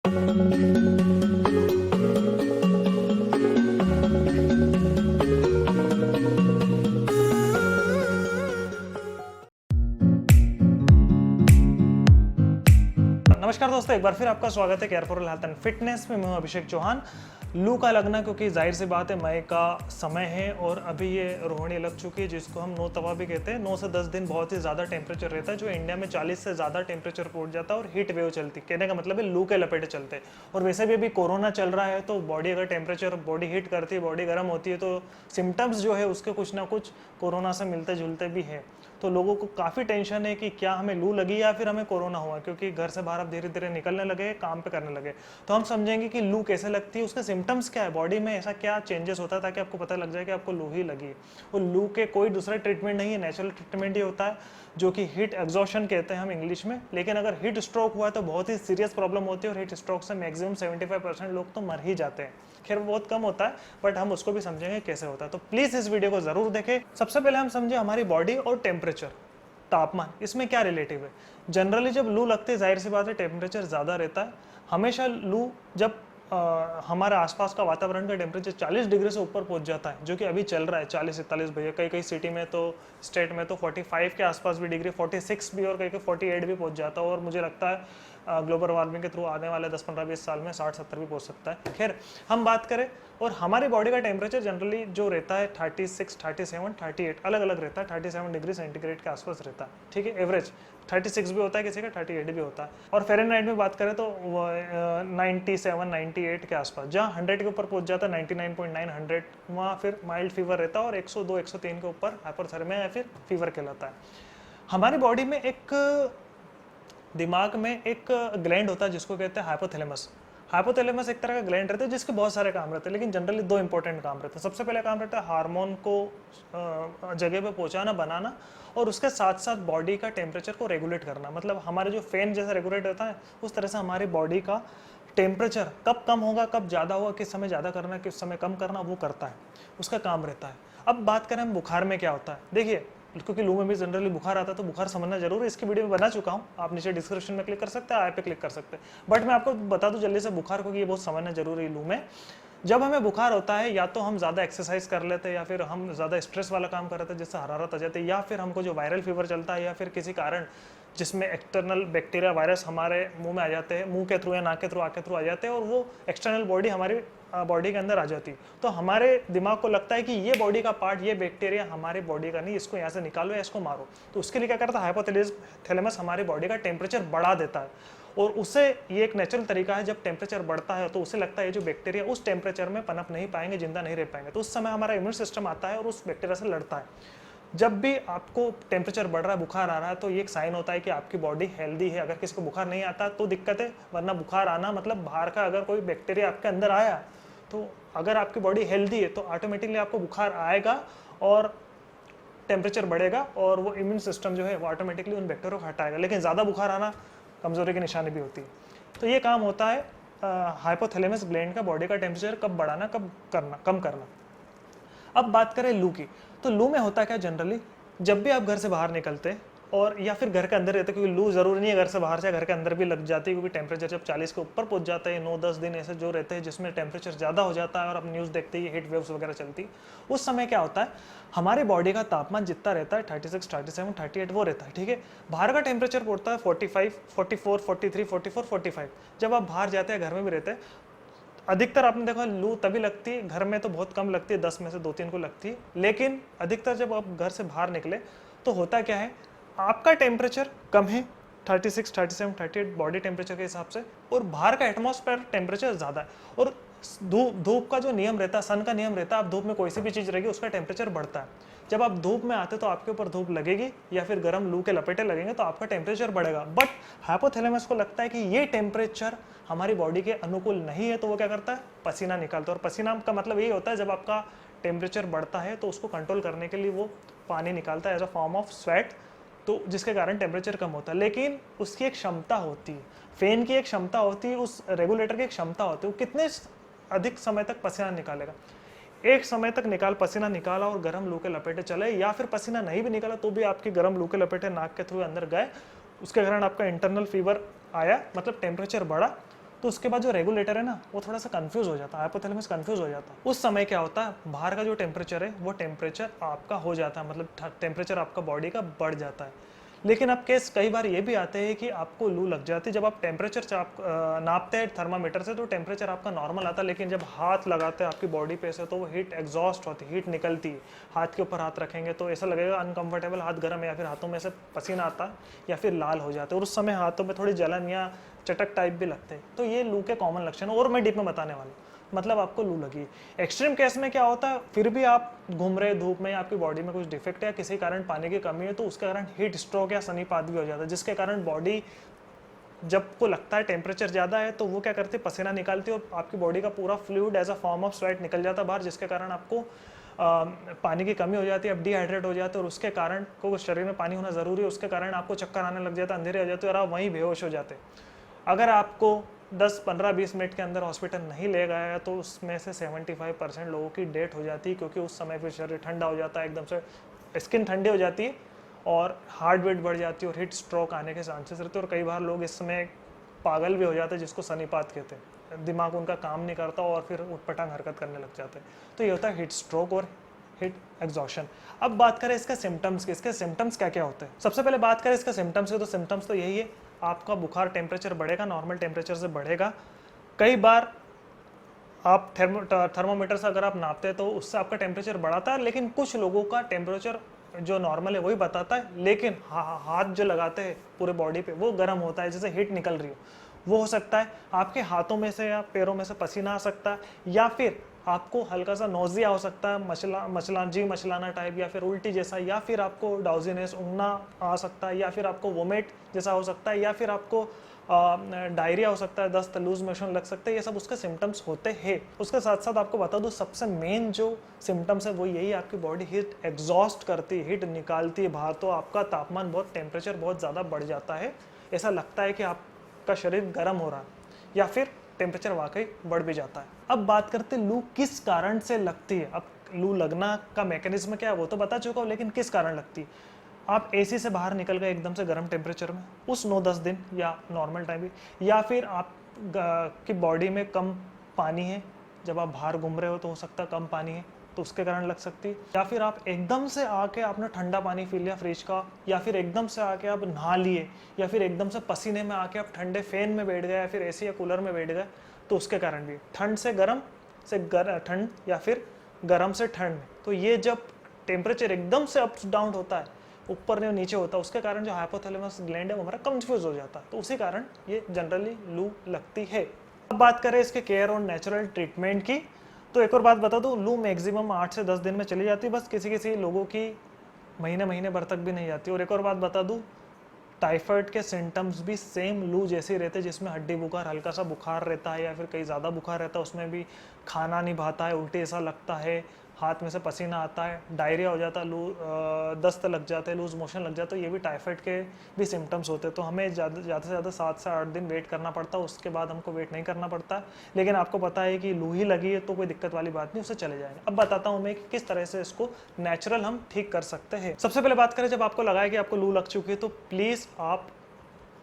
नमस्कार दोस्तों, एक बार फिर आपका स्वागत है care for health and fitness में। मैं हूं अभिषेक चौहान। लू का लगना, क्योंकि जाहिर सी बात है मई का समय है और अभी ये रोहिणी लग चुकी है, जिसको हम नो तवा भी कहते हैं। 9 से 10 दिन बहुत ही ज़्यादा टेम्परेचर रहता है, जो इंडिया में 40 से ज़्यादा टेम्परेचर पहुंच जाता है और हीट वेव चलती। कहने का मतलब है लू के लपेटे चलते हैं। और वैसे भी अभी कोरोना चल रहा है, तो बॉडी अगर टेम्परेचर, बॉडी हीट करती है, बॉडी गर्म होती है, तो सिम्टम्स जो है उसके कुछ ना कुछ कोरोना से मिलते जुलते भी है। तो लोगों को काफ़ी टेंशन है कि क्या हमें लू लगी या फिर हमें कोरोना हुआ, क्योंकि घर से बाहर अब धीरे धीरे निकलने लगे, काम पे करने लगे। तो हम समझेंगे कि लू कैसे लगती है, उसके सिम्टम्स क्या है, बॉडी में ऐसा क्या चेंजेस होता है, ताकि आपको पता लग जाए कि आपको लू ही लगी है। और लू के कोई दूसरा ट्रीटमेंट नहीं है, नेचुरल ट्रीटमेंट ही होता है, जो कि हीट एग्जॉशन कहते हैं हम इंग्लिश में। लेकिन अगर हीट स्ट्रोक हुआ है तो बहुत ही सीरियस प्रॉब्लम होती है, और हीट स्ट्रोक से मैक्सिमम 75% लोग तो मर ही जाते हैं। खैर बहुत कम होता है, बट हम उसको भी समझेंगे कैसे होता है। तो प्लीज़ इस वीडियो को ज़रूर देखें। सबसे पहले हम समझे हमारी बॉडी और टेम्परेचर, तापमान, इसमें क्या रिलेटिव है। जनरली जब लू लगती है, जाहिर सी बात है टेम्परेचर ज़्यादा रहता है। हमेशा लू जब हमारे आसपास का वातावरण का टेम्परेचर 40 डिग्री से ऊपर पहुंच जाता है, जो कि अभी चल रहा है 40-41 भैया, कई कई सिटी में तो, स्टेट में तो 45 के आसपास भी डिग्री, 46 भी और कई कई 48 भी पहुंच जाता है। और मुझे लगता है ग्लोबल वार्मिंग के थ्रू आने वाले 10-15-20 साल में 60-70 भी पहुंच सकता है। खैर हम बात करें, और हमारी बॉडी का टेम्परेचर जनरली जो रहता है 36, 37, 38 अलग अलग रहता है, 37 डिग्री सेंटीग्रेड के आसपास रहता है, ठीक है। एवरेज 36 भी होता है किसी का, 38 भी होता है। और फ़ारेनहाइट में बात करें तो 97, 98 के आसपास, जहाँ 100 के ऊपर पहुंच जाता है, 99.9, 100, वहाँ फिर माइल्ड फीवर रहता है। और 102, 103 के ऊपर हाइपरथर्मिया या फिर फीवर कहलाता है। हमारी बॉडी में दिमाग में एक ग्लैंड होता है जिसको कहते हैं हाइपोथैलेमस। हाइपोथैलेमस एक तरह का ग्लैंड रहता है जिसके बहुत सारे काम रहते हैं, लेकिन जनरली 2 इंपॉर्टेंट काम रहते हैं। सबसे पहले काम रहता है हार्मोन को जगह पे पहुंचाना, बनाना, और उसके साथ साथ बॉडी का टेम्परेचर को रेगुलेट करना। मतलब हमारे जो फैन जैसा रेगुलेट रहता है, उस तरह से हमारी बॉडी का टेम्परेचर कब कम होगा, कब ज़्यादा होगा, किस समय ज़्यादा करना, किस समय कम करना, वो करता है, उसका काम रहता है। अब बात करें हम बुखार में क्या होता है। देखिए, क्योंकि लू में भी जनरली बुखार आता है, तो बुखार समझना जरूर है। इसकी वीडियो में बना चुका हूँ, आप नीचे डिस्क्रिप्शन में क्लिक कर सकते हैं, आई पे क्लिक कर सकते हैं। बट मैं आपको बता दूं जल्दी से बुखार, क्योंकि ये बहुत समझना जरूरी है। लू में जब हमें बुखार होता है, या तो हम ज़्यादा एक्सरसाइज कर लेते हैं, या फिर हम ज़्यादा स्ट्रेस वाला काम कर रहे थे जिससे हरारत आ जाती है, या फिर हमको जो वायरल फीवर चलता है, या फिर किसी कारण जिसमें एक्सटर्नल बैक्टीरिया, वायरस हमारे मुंह में आ जाते हैं, मुंह के थ्रू या नाक के थ्रू, आँख के थ्रू आ जाते हैं, और वो एक्सटर्नल बॉडी हमारी बॉडी के अंदर आ जाती है। तो हमारे दिमाग को लगता है कि ये बॉडी का पार्ट, ये बैक्टीरिया हमारी बॉडी का नहीं, इसको यहाँ से निकालो या इसको मारो। तो उसके लिए क्या करता है, हाइपोथैलेमस हमारी बॉडी का टेम्परेचर बढ़ा देता है। और उससे ये एक नेचुरल तरीका है, जब टेम्परेचर बढ़ता है तो उसे लगता है जो बैक्टीरिया उस टेम्परेचर में पनप नहीं पाएंगे, जिंदा नहीं रह पाएंगे। तो उस समय हमारा इम्यून सिस्टम आता है और उस बैक्टीरिया से लड़ता है। जब भी आपको टेम्परेचर बढ़ रहा है, बुखार आ रहा है, तो ये एक साइन होता है कि आपकी बॉडी हेल्दी है। अगर किसी को बुखार नहीं आता तो दिक्कत है, वरना बुखार आना मतलब बाहर का अगर कोई बैक्टीरिया आपके अंदर आया, तो अगर आपकी बॉडी हेल्दी है तो ऑटोमेटिकली आपको बुखार आएगा और टेम्परेचर बढ़ेगा, और वो इम्यून सिस्टम जो है वो ऑटोमेटिकली उन बैक्टीरिया को हटाएगा। लेकिन ज़्यादा बुखार आना कमजोरी की निशानी भी होती है। तो ये काम होता है हाइपोथैलेमस ग्लैंड का, बॉडी का टेम्परेचर कब बढ़ाना, कब करना, कम करना। अब बात करें लू की, तो लू में होता क्या जनरली, जब भी आप घर से बाहर निकलते और या फिर घर के अंदर रहते, क्योंकि लू जरूरी नहीं है घर से बाहर से, घर के अंदर भी लग जाती है, क्योंकि टेम्परेचर जब 40 के ऊपर पहुंच जाता है, 9-10 दिन ऐसे जो रहते हैं जिसमें टेम्परेचर ज़्यादा हो जाता है, और आप न्यूज़ देखते ही हीट वेव्स वगैरह चलती, उस समय क्या होता है, हमारी बॉडी का तापमान जितना रहता है 36, 37, 38 वो रहता है, ठीक है। बाहर का टेम्परेचर पड़ता है 45, 44, 43, 44, 45। जब आप बाहर जाते हैं, घर में भी रहते हैं, अधिकतर आपने देखा लू तभी लगती है, घर में तो बहुत कम लगती है, 10 में से 2-3 को लगती है। लेकिन अधिकतर जब आप घर से बाहर निकले तो होता क्या है, आपका टेम्परेचर कम है, 36, 37, 38 बॉडी टेम्परेचर के हिसाब से, और बाहर का एटमॉस्फेयर टेम्परेचर ज़्यादा है। और धूप का जो नियम रहता है, सन का नियम रहता है, आप धूप में कोई सी भी चीज़ रहेगी उसका टेम्परेचर बढ़ता है। जब आप धूप में आते तो आपके ऊपर धूप लगेगी, या फिर गर्म लू के लपेटे लगेंगे, तो आपका टेम्परेचर बढ़ेगा। बट हाइपोथैलेमस को लगता है कि ये टेम्परेचर हमारी बॉडी के अनुकूल नहीं है, तो वो क्या करता है, पसीना निकालता है। और पसीना का मतलब यही होता है, जब आपका टेम्परेचर बढ़ता है तो उसको कंट्रोल करने के लिए वो पानी निकालता है as a form of sweat, तो जिसके कारण टेम्परेचर कम होता है। लेकिन उसकी एक क्षमता होती है, फैन की एक क्षमता होती है, उस रेगुलेटर की एक क्षमता होती है, वो कितने अधिक समय तक पसीना निकालेगा। एक समय तक पसीना निकाला और गर्म लू के लपेटे चले, या फिर पसीना नहीं भी निकाला तो भी आपके गर्म लू के लपेटे नाक के थ्रू अंदर गए, उसके कारण आपका इंटरनल फीवर आया, मतलब टेम्परेचर बढ़ा, तो उसके बाद जो रेगुलेटर है ना वो थोड़ा सा कंफ्यूज हो जाता है, हाइपोथैलेमस कंफ्यूज हो जाता है। उस समय क्या होता है, बाहर का जो टेम्परेचर है वो टेम्परेचर आपका हो जाता है, मतलब टेम्परेचर आपका बॉडी का बढ़ जाता है। लेकिन अब केस कई बार ये भी आते हैं कि आपको लू लग जाती है। जब आप टेम्परेचर नापते हैं थर्मामीटर से तो टेम्परेचर आपका नॉर्मल आता है, लेकिन जब हाथ लगाते हैं आपकी बॉडी पे से तो वो हीट एग्जॉस्ट होती है, हीट निकलती है। हाथ के ऊपर हाथ रखेंगे तो ऐसा लगेगा अनकंफर्टेबल, हाथ गर्म है, या फिर हाथों में से पसीना आता है या फिर लाल हो जाते हैं, और उस समय हाथों में थोड़ी जलन या चटक टाइप भी लगते हैं। तो ये लू के कॉमन लक्षण है, और मैं डीप में बताने वाला हूँ, मतलब आपको लू लगी। एक्सट्रीम केस में क्या होता है, फिर भी आप घूम रहे धूप में, आपकी बॉडी में कुछ डिफेक्ट है, किसी कारण पानी की कमी है, तो उसके कारण हीट स्ट्रोक या सनीपात भी हो जाता है, जिसके कारण बॉडी जब को लगता है टेम्परेचर ज़्यादा है तो वो क्या करती है, पसीना निकालती है, और आपकी बॉडी का पूरा fluid as a form of sweat निकल जाता है बाहर, जिसके कारण आपको पानी की कमी हो जाती है, आप डिहाइड्रेट हो जाते हैं, और उसके कारण को शरीर में पानी होना ज़रूरी है, उसके कारण आपको चक्कर आने लग जाता है, अंधेरे हो जाते हैं, और आप वहीं बेहोश हो जाते हैं। अगर आपको 10, 15, 20 मिनट के अंदर हॉस्पिटल नहीं ले गया तो उसमें से 75% लोगों की डेथ हो जाती है, क्योंकि उस समय फिर शरीर ठंडा हो जाता है, एकदम से स्किन ठंडी हो जाती है और हार्ट बीट बढ़ जाती है, और हीट स्ट्रोक आने के चांसेस रहते हैं। और कई बार लोग इस समय पागल भी हो जाते हैं, जिसको सनीपात कहते हैं, दिमाग उनका काम नहीं करता और फिर उठपटांग हरकत करने लग जाते हैं। तो ये होता है हीट स्ट्रोक और हीट एग्जॉशन। अब बात करें इसके सिम्टम्स की, इसके सिम्टम्स क्या क्या होते हैं। सबसे पहले बात करें इसके सिम्टम्स की, तो सिम्टम्स तो यही है, आपका बुखार टेम्परेचर बढ़ेगा, नॉर्मल टेम्परेचर से बढ़ेगा। कई बार आप थर्मोमीटर से अगर आप नापते हैं तो उससे आपका टेम्परेचर बढ़ाता है, लेकिन कुछ लोगों का टेम्परेचर जो नॉर्मल है वही बताता है, लेकिन हाथ जो लगाते हैं पूरे बॉडी पे वो गर्म होता है, जैसे हीट निकल रही हो, वो हो सकता है। आपके हाथों में से या पैरों में से पसीना आ सकता है, या फिर आपको हल्का सा नोजिया हो सकता है, मचलाना टाइप, या फिर उल्टी जैसा, या फिर आपको डाउजीनेस, उगना आ सकता है, या फिर आपको वोमिट जैसा हो सकता है, या फिर आपको डायरिया हो सकता है, दस्त, लूज मोशन लग सकते हैं। ये सब उसके सिम्टम्स होते हैं। उसके साथ साथ आपको बता दूं, सबसे मेन जो सिम्टम्स है वो यही, आपकी बॉडी हीट एग्जॉस्ट करती है, हीट निकालती है बाहर, तो आपका तापमान बहुत, टेम्परेचर बहुत ज़्यादा बढ़ जाता है, ऐसा लगता है कि आपका शरीर गर्म हो रहा है, या फिर टेम्परेचर वाकई बढ़ भी जाता है। अब बात करते हैं लू किस कारण से लगती है। अब लू लगना का मैकेनिज्म क्या है वो तो बता चुका हूँ, लेकिन किस कारण लगती है। आप एसी से बाहर निकल गए एकदम से गर्म टेम्परेचर में उस 9-10 दिन या नॉर्मल टाइम भी, या फिर आप की बॉडी में कम पानी है, जब आप बाहर घूम रहे हो तो हो सकता है कम पानी है, तो उसके कारण लग सकती है। या फिर आप एकदम से आके आपने ठंडा पानी पी लिया फ्रिज का, या फिर एकदम से आके आप नहा लिए, या फिर एकदम से पसीने में आके आप ठंडे फैन में बैठ गए, या फिर एसी या कूलर में बैठ गए, तो उसके कारण भी ठंड से गर्म से ठंड, या फिर गर्म से ठंड। तो ये जब टेम्परेचर एकदम से अप डाउन होता है, ऊपर नहीं नीचे होता है, उसके कारण जो हाइपोथैलेमस ग्लैंड है वो हमारा कंफ्यूज हो जाता है, तो उसी कारण ये जनरली लू लगती है। अब बात करें इसके केयर और नेचुरल ट्रीटमेंट की, तो एक और बात बता दूं, लू मैक्सिमम 8 से 10 दिन में चली जाती है, बस किसी किसी लोगों की महीने भर तक भी नहीं जाती। और एक और बात बता दूं, टाइफाइड के सिम्टम्स भी सेम लू जैसे रहते हैं, जिसमें हड्डी बुखार, हल्का सा बुखार रहता है, या फिर कहीं ज़्यादा बुखार रहता है, उसमें भी खाना नहीं भाता है, उल्टी ऐसा लगता है, हाथ में से पसीना आता है, डायरिया हो जाता है, दस्त लग जाते हैं, लूज मोशन लग जाता है, ये भी टाइफाइड के भी सिम्टम्स होते हैं। तो हमें ज़्यादा से ज़्यादा 7 से 8 दिन वेट करना पड़ता है, उसके बाद हमको वेट नहीं करना पड़ता। लेकिन आपको पता है कि लू ही लगी है तो कोई दिक्कत वाली बात नहीं, उससे चले जाएंगे। अब बताता हूँ मैं कि किस तरह से इसको नेचुरल हम ठीक कर सकते हैं। सबसे पहले बात करें, जब आपको लगा है कि आपको लू लग चुकी है तो प्लीज़ आप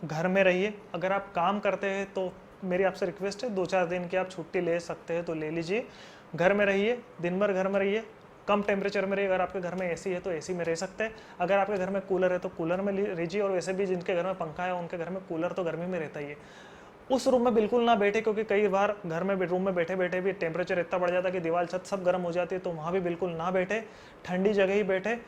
घर में रहिए। अगर आप काम करते हैं तो मेरी आपसे रिक्वेस्ट है, 2-4 दिन की आप छुट्टी ले सकते हैं तो ले लीजिए। घर में रहिए, दिन भर घर में रहिए, कम टेम्परेचर में रहिए। अगर आपके घर में एसी है तो एसी में रह सकते हैं, अगर आपके घर में कूलर है तो कूलर में रहिए, और वैसे भी जिनके घर में पंखा है उनके घर में कूलर तो गर्मी में रहता ही है। उस रूम में बिल्कुल ना बैठे, क्योंकि कई बार घर में रूम में बैठे बैठे भी टेम्परेचर इतना बढ़ जाता है कि दीवार छत सब गर्म हो जाती है, तो वहाँ भी बिल्कुल ना बैठे, ठंडी जगह ही बैठे।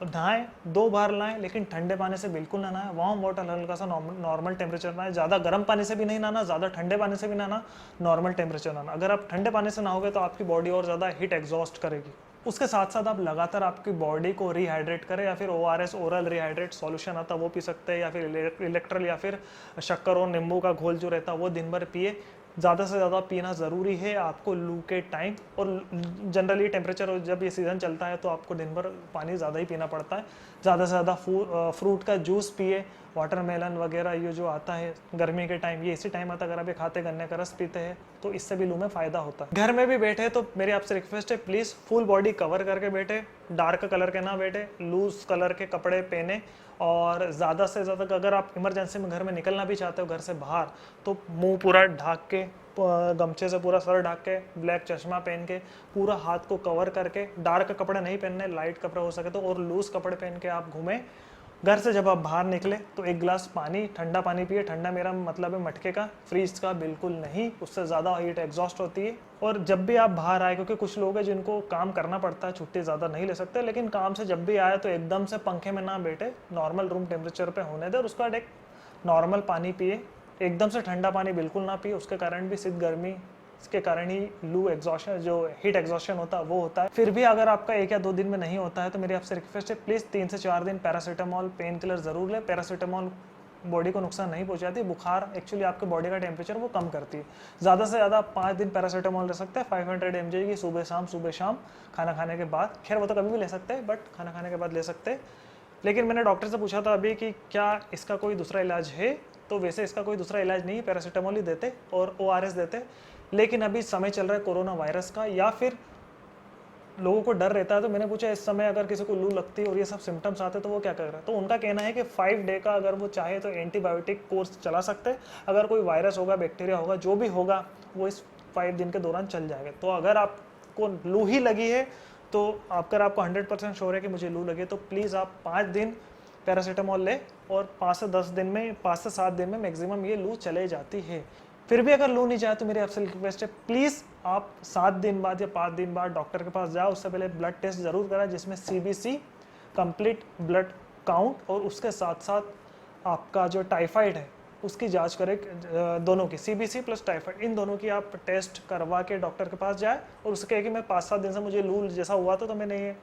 नहाएं 2 बार नहाएं, लेकिन ठंडे पानी से बिल्कुल ना नहाएं, वार्म वाटर हल्का सा नॉर्मल टेम्परेचर नहाएं, ज़्यादा गर्म पानी से भी नहीं नहाना, ज़्यादा ठंडे पानी से भी नहाना, नॉर्मल टेम्परेचर नहाना। अगर आप ठंडे पानी से नहाओगे तो आपकी बॉडी और ज़्यादा हीट एग्जॉस्ट करेगी। उसके साथ साथ आप लगातार आपकी बॉडी को रिहाइड्रेट करें, या फिर ORS ओरल रिहाइड्रेट सॉल्यूशन आता है वो पी सकते हैं, या फिर इलेक्ट्रल या फिर शक्कर और नींबू का घोल जो रहता है वो दिन भर पिए। ज़्यादा से ज़्यादा पीना ज़रूरी है आपको लू के टाइम, और जनरली टेम्परेचर जब ये सीज़न चलता है तो आपको दिन भर पानी ज़्यादा ही पीना पड़ता है। ज़्यादा से ज़्यादा फ्रूट का जूस पिए, वाटरमेलन वगैरह ये जो आता है गर्मी के टाइम, ये इसी टाइम आता है। अगर आप ये खाते गन्ने का रस पीते हैं तो इससे भी लू में फ़ायदा होता है। घर में भी बैठे तो मेरी आपसे रिक्वेस्ट है, प्लीज़ फुल बॉडी कवर करके बैठे, डार्क कलर के ना बैठे, लूज कलर के कपड़े पहने, और ज़्यादा से ज़्यादा अगर आप इमरजेंसी में घर में निकलना भी चाहते हो घर से बाहर, तो मुंह पूरा ढक के, गमछे से पूरा सर ढक के, ब्लैक चश्मा पहन के, पूरा हाथ को कवर करके, डार्क कपड़े नहीं पहनने, लाइट कपड़े हो सके तो, और लूज कपड़े पहन के आप घूमें। घर से जब आप बाहर निकले तो एक गिलास पानी, ठंडा पानी पिए। ठंडा मेरा मतलब है मटके का, फ्रीज का बिल्कुल नहीं, उससे ज़्यादा हीट एग्जॉस्ट होती है। और जब भी आप बाहर आए, क्योंकि कुछ लोग हैं जिनको काम करना पड़ता है, छुट्टी ज़्यादा नहीं ले सकते, लेकिन काम से जब भी आए तो एकदम से पंखे में ना बैठे, नॉर्मल रूम टेम्परेचर पे होने दे, और उसका एक नॉर्मल पानी पिए। एकदम से ठंडा पानी बिल्कुल ना पिए, उसके कारण भी शीत गर्मी के कारण ही लू एग्जॉशन, जो हीट एग्जॉशन होता है वो होता है। फिर भी अगर आपका 1 या 2 दिन में नहीं होता है तो मेरी आपसे रिक्वेस्ट है, प्लीज़ 3 से 4 दिन पैरासीटामॉल पेन किलर ज़रूर लें। पैरासीटामॉल बॉडी को नुकसान नहीं पहुंचाती, बुखार एक्चुअली आपके बॉडी का टेम्परेचर वो कम करती है। ज़्यादा से ज़्यादा 5 दिन पैरासीटामॉल ले सकते हैं, 500 mg की सुबह शाम खाना खाने के बाद। खैर वो तो कभी भी ले सकते हैं, बट खाना खाने के बाद ले सकते हैं। लेकिन मैंने डॉक्टर से पूछा था अभी कि क्या इसका कोई दूसरा इलाज है, तो वैसे इसका कोई दूसरा इलाज नहीं है, पैरासीटामॉल ही देते और ORS देते। लेकिन अभी समय चल रहा है कोरोना वायरस का, या फिर लोगों को डर रहता है, तो मैंने पूछा इस समय अगर किसी को लू लगती है और ये सब सिम्टम्स आते हैं तो वो क्या कर रहा है, तो उनका कहना है कि 5 डे का अगर वो चाहे तो एंटीबायोटिक कोर्स चला सकते हैं। अगर कोई वायरस होगा, बैक्टीरिया होगा, जो भी होगा वो इस 5 दिन के दौरान चल जाएगा। तो अगर आपको लू ही लगी है, तो अगर आपको 100% श्योर है कि मुझे लू लगे, तो प्लीज़ आप 5 दिन पैरासीटामॉल लें, और 5 से 10 दिन में, 5 से 7 दिन में मैक्सिमम ये लू चले जाती है। फिर भी अगर लू नहीं जाए तो मेरी आपसे रिक्वेस्ट है, प्लीज़ आप 7 दिन बाद या 5 दिन बाद डॉक्टर के पास जाओ। उससे पहले ब्लड टेस्ट जरूर कराएं, जिसमें CBC, कंप्लीट ब्लड काउंट, और उसके साथ साथ आपका जो टाइफाइड है उसकी जांच करें। दोनों की, CBC प्लस टाइफाइड, इन दोनों की आप टेस्ट करवा के डॉक्टर के पास जाए, और उससे कहे कि मैं 5-7 दिन से मुझे लू जैसा हुआ था, तो मैंने ये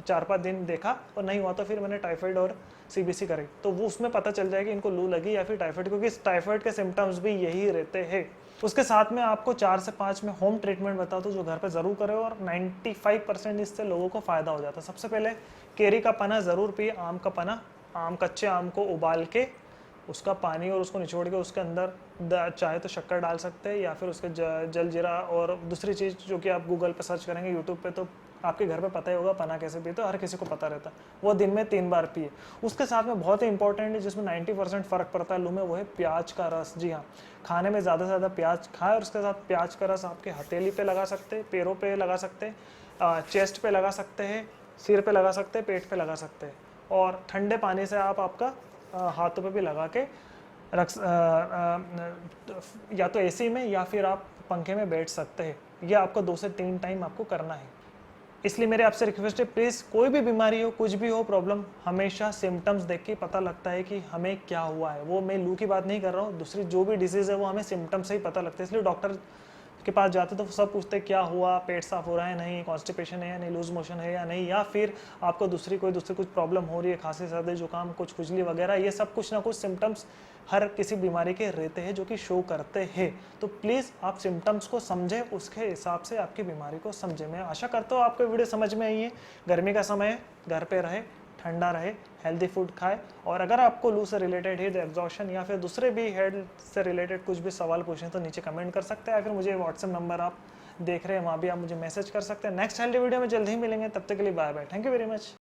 4-5 दिन देखा और नहीं हुआ, तो फिर मैंने टाइफाइड और CBC करी, तो वो उसमें पता चल जाएगा इनको लू लगी या फिर टाइफाइड, क्योंकि इस टाइफाइड के सिम्टम्स भी यही रहते हैं। उसके साथ में आपको 4 से 5 में होम ट्रीटमेंट बता दो जो घर पे ज़रूर करें, और 95% इससे लोगों को फ़ायदा हो जाता है। सबसे पहले केरी का पना ज़रूर पिए, आम का पना, कच्चे आम को उबाल के उसका पानी और उसको निचोड़ के उसके अंदर चाहे तो शक्कर डाल सकते हैं, या फिर उसके जल जीरा, और दूसरी चीज़ जो कि आप गूगल पे सर्च करेंगे, यूट्यूब पे, तो आपके घर पे पता ही होगा पना कैसे पीते हो, हर किसी को पता रहता है। वो दिन में 3 बार पिए। उसके साथ में बहुत ही इंपॉर्टेंट है, जिसमें 90% फ़र्क पड़ता है लू में, वो है प्याज का रस। जी हाँ, खाने में ज़्यादा से ज़्यादा प्याज खाएं, और उसके साथ प्याज का रस आपके हथेली पे लगा सकते हैं, पैरों पे लगा सकते हैं, चेस्ट पे लगा सकते हैं, सिर पे लगा सकते हैं, पेट पे लगा सकते हैं, और ठंडे पानी से आप आपका हाथों पे भी लगा के रख, या तो AC में या फिर आप पंखे में बैठ सकते हैं। ये आपको 2 से 3 टाइम आपको करना है। इसलिए मेरे आपसे रिक्वेस्ट है, प्लीज़ कोई भी बीमारी हो, कुछ भी हो प्रॉब्लम, हमेशा सिम्टम्स देख के पता लगता है कि हमें क्या हुआ है। वो मैं लू की बात नहीं कर रहा हूँ, दूसरी जो भी डिजीज़ है वो हमें सिम्टम्स से ही पता लगता है। इसलिए डॉक्टर के पास जाते तो सब पूछते क्या हुआ, पेट साफ हो रहा है नहीं, कॉन्स्टिपेशन है या नहीं, लूज मोशन है या नहीं, या फिर आपको दूसरी कुछ प्रॉब्लम हो रही है, खांसी, सर्दी, जुकाम, कुछ खुजली वगैरह, ये सब कुछ ना कुछ सिम्टम्स हर किसी बीमारी के रहते हैं जो कि शो करते हैं। तो प्लीज़ आप सिम्टम्स को समझें, उसके हिसाब से आपकी बीमारी को समझें। मैं आशा करता हूँ आपको वीडियो समझ में आई है। गर्मी का समय है, घर पे रहे, ठंडा रहे, हेल्दी फूड खाए, और अगर आपको लू से रिलेटेड हीट एग्जॉशन या फिर दूसरे भी हेल्थ से रिलेटेड कुछ भी सवाल पूछे तो नीचे कमेंट कर सकते हैं, या फिर मुझे व्हाट्सएप नंबर आप देख रहे हैं वहाँ भी आप मुझे मैसेज कर सकते हैं। नेक्स्ट हेल्दी वीडियो में जल्द ही मिलेंगे, तब तक के लिए bye bye, thank you very much.